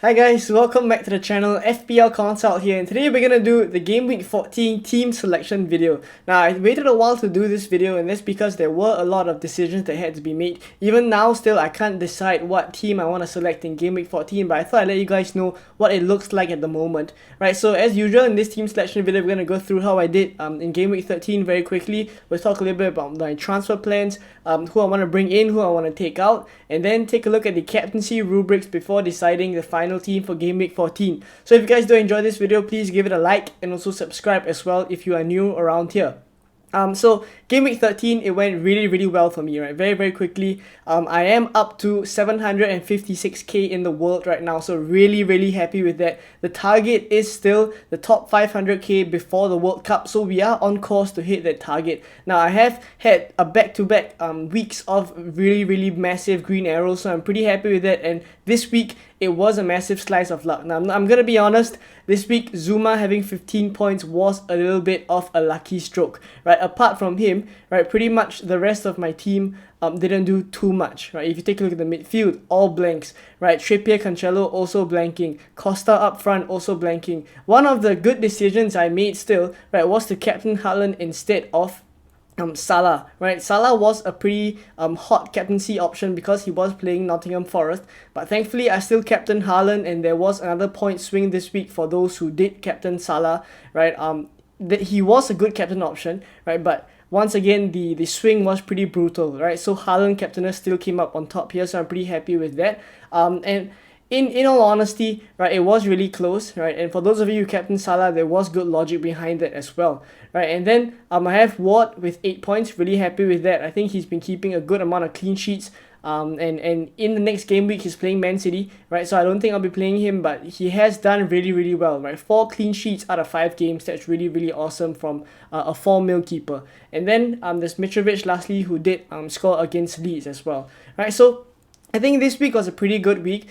Hi guys, welcome back to the channel. FPL Consult here, and today we're gonna do the Game Week 14 team selection video. Now, I waited a while to do this video, and that's because there were a lot of decisions that had to be made. Even now still, I can't decide what team I want to select in Game Week 14, but I thought I'd let you guys know what it looks like at the moment. Right, so as usual in this team selection video, we're gonna go through how I did in Game Week 13 very quickly. We'll talk a little bit about my transfer plans, who I want to bring in, who I want to take out, and then take a look at the captaincy rubrics before deciding the final team for Game Week 14. So if you guys do enjoy this video, please give it a like and also subscribe as well if you are new around here. So Game Week 13, it went really well for me, right? Very quickly. I am up to 756k in the world right now, so really happy with that. The target is still the top 500k before the World Cup, so we are on course to hit that target. Now, I have had a back-to-back weeks of really massive green arrows, so I'm pretty happy with that, and this week it was a massive slice of luck. Now, I'm gonna be honest, this week Zuma having 15 points was a little bit of a lucky stroke, right? Apart from him, right, pretty much the rest of my team didn't do too much, right? If you take a look at the midfield, all blanks, right? Trippier, Cancelo also blanking, Costa up front also blanking. One of the good decisions I made still, right, was to captain HAALAND instead of Salah, right? Salah was a pretty hot captaincy option because he was playing Nottingham Forest, but thankfully I still captained HAALAND, and there was another point swing this week for those who did captain Salah, right? That he was a good captain option, right? But once again, the swing was pretty brutal, right? So HAALAND captainer still came up on top here, so I'm pretty happy with that. And in all honesty, right, it was really close, right? And for those of you who captain Salah, there was good logic behind that as well, right? And then I have Ward with 8 points, really happy with that. I think he's been keeping a good amount of clean sheets. And in the next game week he's playing Man City, right? So I don't think I'll be playing him, but he has done really well, right? 4 clean sheets out of 5 games. That's really awesome from a 4 mil keeper. And then there's Mitrovic lastly, who did score against Leeds as well, right? So I think this week was a pretty good week.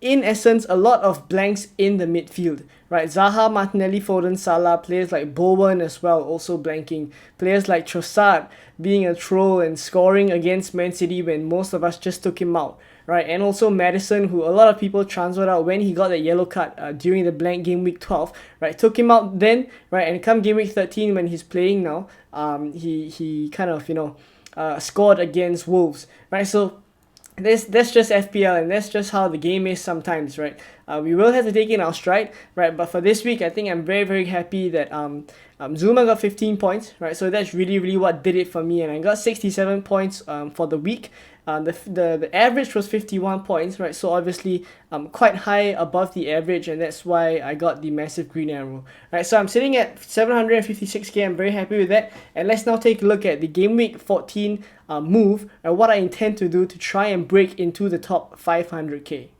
In essence, a lot of blanks in the midfield, right? Zaha, Martinelli, Foden, Salah, players like Bowen as well also blanking, players like Trossard being a troll and scoring against Man City when most of us just took him out, right? And also Maddison, who a lot of people transferred out when he got a yellow card during the blank Game Week 12, right? Took him out then, right? And come Game Week 13 when he's playing now, he kind of scored against Wolves, right? So that's just FPL, and that's just how the game is sometimes, right? We will have to take it in our stride, right? But for this week, I think I'm very happy that Zuma got 15 points, right? So that's really what did it for me, and I got 67 points for the week. The average was 51 points, right? So obviously quite high above the average, and that's why I got the massive green arrow, right? So I'm sitting at 756k. I'm very happy with that. And let's now take a look at the Game Week 14 move and what I intend to do to try and break into the top 500k.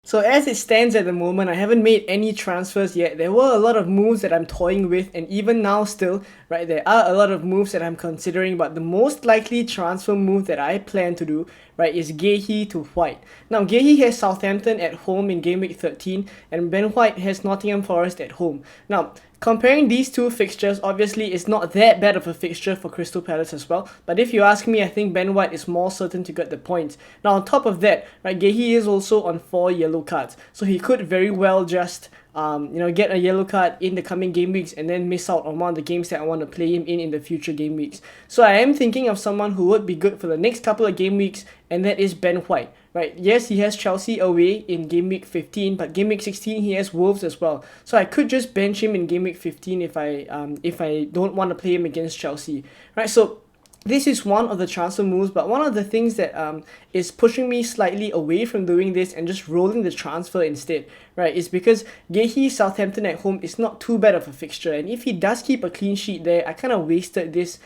So as it stands at the moment, I haven't made any transfers yet. There were a lot of moves that I'm toying with, and even now still, right, there are a lot of moves that I'm considering, but the most likely transfer move that I plan to do, right, is Gehi to White. Now, Gehi has Southampton at home in Game Week 13, and Ben White has Nottingham Forest at home. Now, comparing these two fixtures, obviously it's not that bad of a fixture for Crystal Palace as well, but if you ask me, I think Ben White is more certain to get the points. Now, on top of that, right, Gehi is also on 4 yellow cards, so he could very well just get a yellow card in the coming game weeks and then miss out on one of the games that I want to play him in the future game weeks. So I am thinking of someone who would be good for the next couple of game weeks, and that is Ben White, right? Yes, he has Chelsea away in Game Week 15, but Game Week 16 he has Wolves as well. So I could just bench him in Game Week 15 if I don't want to play him against Chelsea, right? So this is one of the transfer moves, but one of the things that is pushing me slightly away from doing this and just rolling the transfer instead, right, is because Gehi Southampton at home is not too bad of a fixture, and if he does keep a clean sheet there, I kind of waste this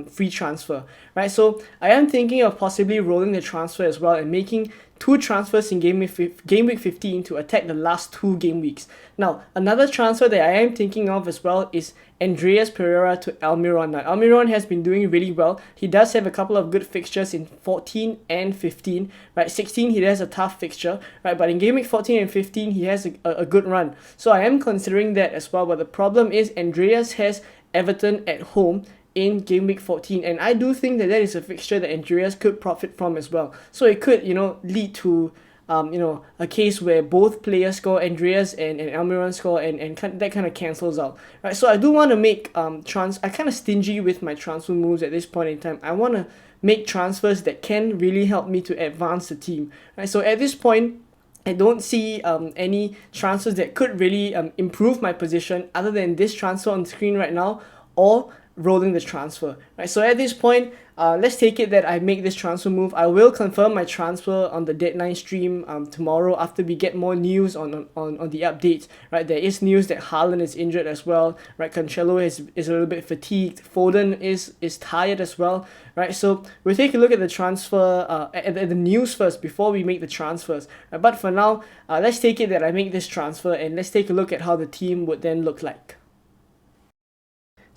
free transfer, right? So I am thinking of possibly rolling the transfer as well and making 2 transfers in game week 15 to attack the last 2 game weeks. Now, another transfer that I am thinking of as well is Andreas Pereira to Almiron. Now, Almiron has been doing really well. He does have a couple of good fixtures in 14 and 15, right? 16 he has a tough fixture, right? But in game week 14 and 15 he has a good run. So I am considering that as well, but the problem is Andreas has Everton at home in game week 14, and I do think that is a fixture that Andreas could profit from as well. So it could, lead to a case where both players score, Andreas and Almiron score, and that kind of cancels out, right? So I do want to make I kind of stingy with my transfer moves at this point in time. I want to make transfers that can really help me to advance the team, right? So at this point, I don't see any transfers that could really improve my position other than this transfer on the screen right now, or rolling the transfer, right? So at this point, let's take it that I make this transfer move. I will confirm my transfer on the deadline stream tomorrow after we get more news on the updates, right? There is news that Haaland is injured as well, right? Cancelo is a little bit fatigued. Foden is tired as well, right? So we'll take a look at the transfer at the news first before we make the transfers, right? But for now, let's take it that I make this transfer, and let's take a look at how the team would then look like.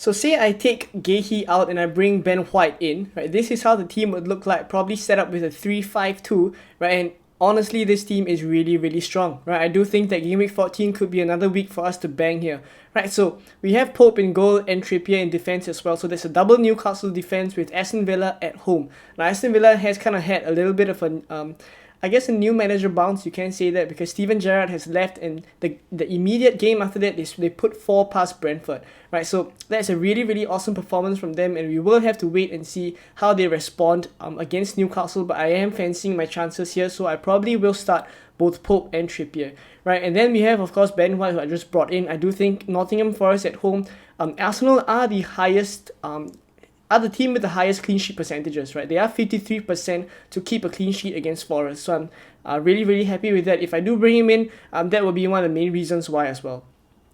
So say I take Gehi out and I bring Ben White in, right? This is how the team would look like, probably set up with a 3-5-2, right? And honestly, this team is really, really strong, right? I do think that game week 14 could be another week for us to bang here, right? So we have Pope in goal and Trippier in defense as well. So there's a double Newcastle defense with Aston Villa at home. Now Aston Villa has kind of had a little bit of a new manager bounce, you can say that, because Steven Gerrard has left, and the immediate game after that, they put 4 past Brentford, right? So that's a really, really awesome performance from them, and we will have to wait and see how they respond against Newcastle, but I am fancying my chances here, so I probably will start both Pope and Trippier, right? And then we have, of course, Ben White, who I just brought in. I do think Nottingham Forest at home, Arsenal are the highest are the team with the highest clean sheet percentages, right? They are 53% to keep a clean sheet against Forest. So I'm really, really happy with that. If I do bring him in, that will be one of the main reasons why as well.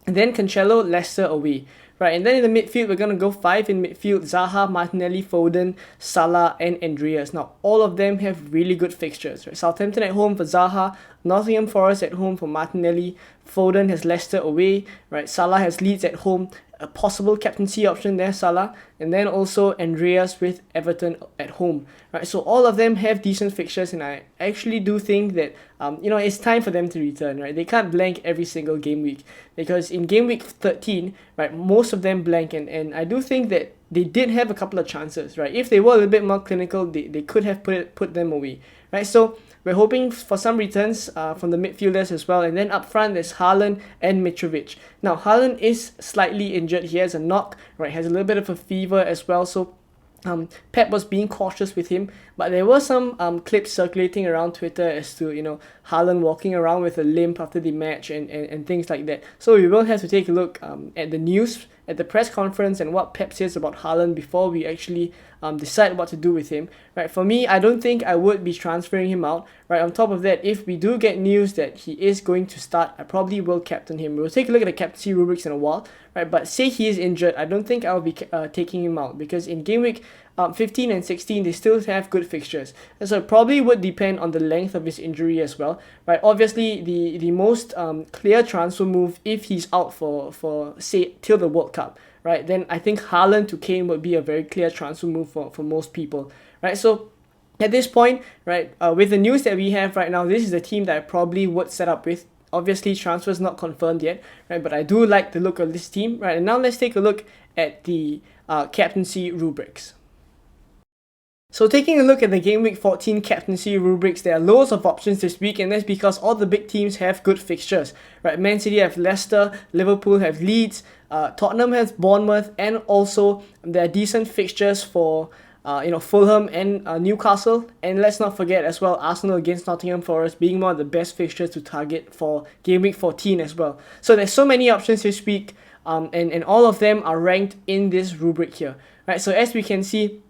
And then Cancelo, Leicester away, right? And then in the midfield, we're going to go 5 in midfield: Zaha, Martinelli, Foden, Salah, and Andreas. Now, all of them have really good fixtures, right? Southampton at home for Zaha, Nottingham Forest at home for Martinelli, Foden has Leicester away, right? Salah has Leeds at home, a possible captaincy option there, Salah, and then also Andreas with Everton at home, right? So all of them have decent fixtures, and I actually do think that it's time for them to return, right? They can't blank every single game week, because in game week 13, right, most of them blank, and I do think that they did have a couple of chances, right? If they were a little bit more clinical, they could have put them away, right? So we're hoping for some returns from the midfielders as well. And then up front, there's Haaland and Mitrovic. Now, Haaland is slightly injured. He has a knock, right? Has a little bit of a fever as well. So Pep was being cautious with him. But there were some clips circulating around Twitter as to, Haaland walking around with a limp after the match and things like that. So we will have to take a look at the news, at the press conference, and what Pep says about Haaland before we actually decide what to do with him, right? For me, I don't think I would be transferring him out, right? On top of that, if we do get news that he is going to start, I probably will captain him. We'll take a look at the captaincy rubrics in a while, right? But say he is injured, I don't think I'll be taking him out, because in game week 15 and 16, they still have good fixtures. And so it probably would depend on the length of his injury as well, right? Obviously, the most clear transfer move, if he's out for say till the World Cup, right, then I think Haaland to Kane would be a very clear transfer move for most people, right? So at this point, right, with the news that we have right now, this is the team that I probably would set up with. Obviously, transfers not confirmed yet, right? But I do like the look of this team, right? And now let's take a look at the captaincy rubrics. So taking a look at the game week 14 captaincy rubrics, there are loads of options this week, and that's because all the big teams have good fixtures, right? Man City have Leicester, Liverpool have Leeds, Tottenham has Bournemouth, and also there are decent fixtures for Fulham and Newcastle. And let's not forget as well, Arsenal against Nottingham Forest being one of the best fixtures to target for game week 14 as well. So there's so many options this week, and all of them are ranked in this rubric here, right? So as we can see,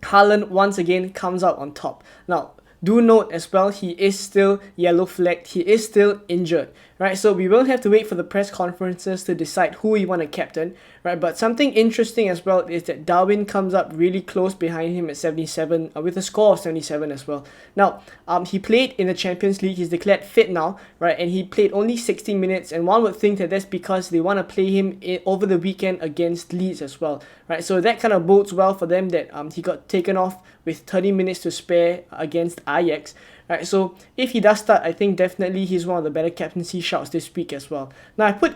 Haaland once again comes out on top. Now, do note as well, he is still yellow flagged, he is still injured, right? So we will have to wait for the press conferences to decide who we want to captain, right? But something interesting as well is that Darwin comes up really close behind him at 77, with a score of 77 as well. Now, he played in the Champions League, he's declared fit now, right? And he played only 60 minutes, and one would think that that's because they want to play him over the weekend against Leeds as well, right? So that kind of bodes well for them that he got taken off with 30 minutes to spare against Ajax, right? So if he does start, I think definitely he's one of the better captaincy shouts this week as well. Now I put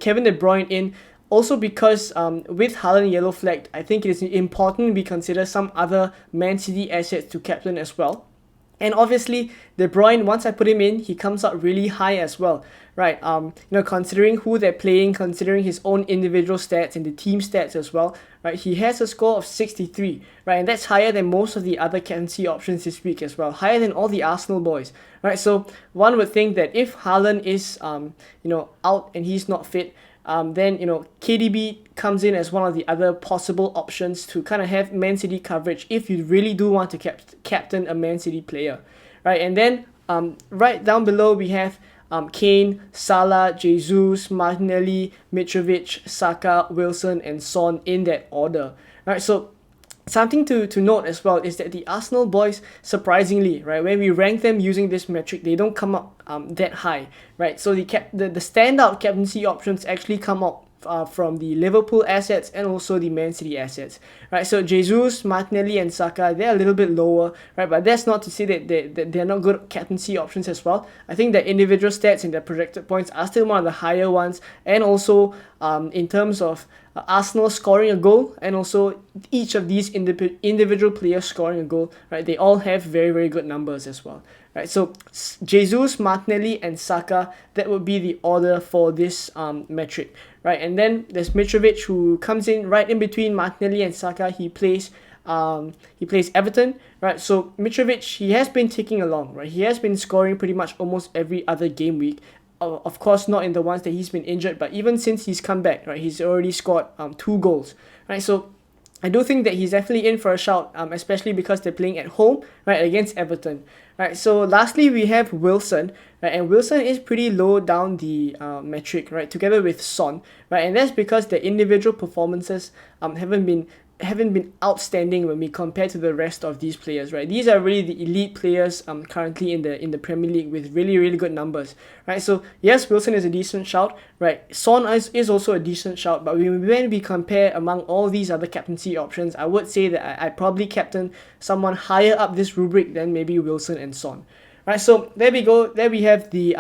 Kevin De Bruyne in. Also because with Haaland yellow flagged, I think it is important we consider some other Man City assets to captain as well. And obviously, De Bruyne, once I put him in, he comes out really high as well, right? Considering who they're playing, considering his own individual stats and the team stats as well, right? He has a score of 63, right? And that's higher than most of the other captaincy options this week as well, higher than all the Arsenal boys, right? So one would think that if Haaland is, out and he's not fit, then KDB comes in as one of the other possible options to kind of have Man City coverage if you really do want to captain a Man City player, right? And then right down below we have Kane, Salah, Jesus, Martinelli, Mitrovic, Saka, Wilson, and Son in that order, right? So something to note as well is that the Arsenal boys, surprisingly, right, when we rank them using this metric, they don't come up that high, right? So the standout captaincy options actually come up from the Liverpool assets and also the Man City assets, right? So Jesus, Martinelli, and Saka, they're a little bit lower, right? But that's not to say that they're not good captaincy options as well. I think that individual stats and their projected points are still one of the higher ones, and also in terms of Arsenal scoring a goal, and also each of these individual players scoring a goal, right? They all have very, very good numbers as well, right? So Jesus, Martinelli, and Saka, that would be the order for this metric, right? And then there's Mitrovic, who comes in right in between Martinelli and Saka. He plays Everton, right? So Mitrovic, he has been ticking along, right? He has been scoring pretty much almost every other game week. Of course, not in the ones that he's been injured, but even since he's come back, right, he's already scored 2 goals, right? So I do think that he's definitely in for a shout, especially because they're playing at home, right, against Everton, right? So lastly, we have Wilson, right, and Wilson is pretty low down the metric, right, together with Son, right, and that's because the individual performances haven't been outstanding when we compare to the rest of these players, right? These are really the elite players currently in the Premier League with really, really good numbers, right? So yes, Wilson is a decent shout, right? Son is also a decent shout, but when we compare among all these other captaincy options, I would say that I probably captain someone higher up this rubric than maybe Wilson and Son. Right, so there we go. There we have the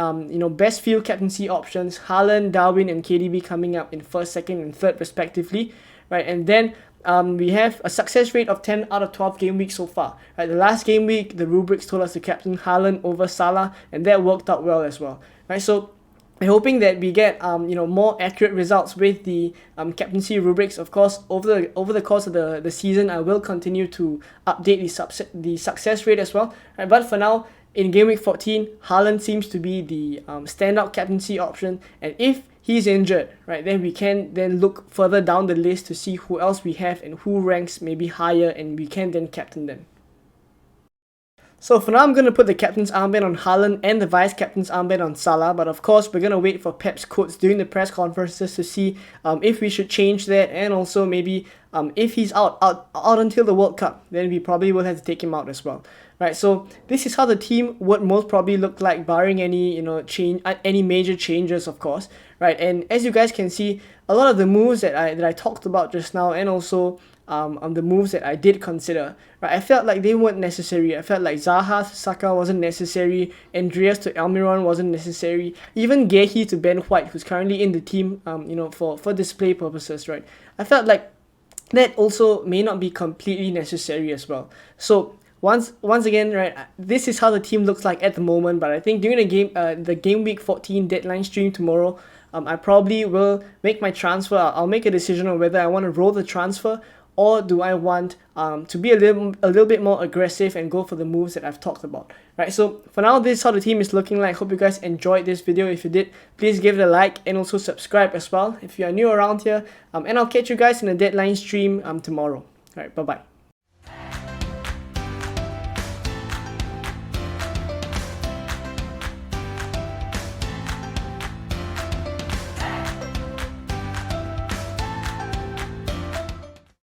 best field captaincy options: Haaland, Darwin, and KDB coming up in first, second, and third respectively. Right, and then we have a success rate of 10 out of 12 game weeks so far. Right, the last game week, the rubrics told us to captain Haaland over Salah, and that worked out well as well. Right, so I'm hoping that we get more accurate results with the captaincy rubrics. Of course, over the course of the season, I will continue to update the success rate as well. Right, but for now, in game week 14, Haaland seems to be the standout captaincy option, and if he's injured, right, then we can then look further down the list to see who else we have and who ranks maybe higher, and we can then captain them. So for now, I'm going to put the captain's armband on Haaland and the vice-captain's armband on Salah, but of course, we're going to wait for Pep's quotes during the press conferences to see if we should change that, and also maybe if he's out until the World Cup, then we probably will have to take him out as well. Right, so this is how the team would most probably look like, barring any any major changes, of course. Right, and as you guys can see, a lot of the moves that I talked about just now, and also the moves that I did consider, right, I felt like they weren't necessary. I felt like Zaha to Saka wasn't necessary, Andreas to Almiron wasn't necessary, even Gehi to Ben White, who's currently in the team, for display purposes, right. I felt like that also may not be completely necessary as well. So once again, right, this is how the team looks like at the moment, but I think during the game week 14 deadline stream tomorrow, I probably will make my transfer. I'll make a decision on whether I want to roll the transfer, or do I want to be a little bit more aggressive and go for the moves that I've talked about, right? So for now, this is how the team is looking like. Hope you guys enjoyed this video. If you did, please give it a like and also subscribe as well if you are new around here, and I'll catch you guys in the deadline stream tomorrow. All right, bye bye.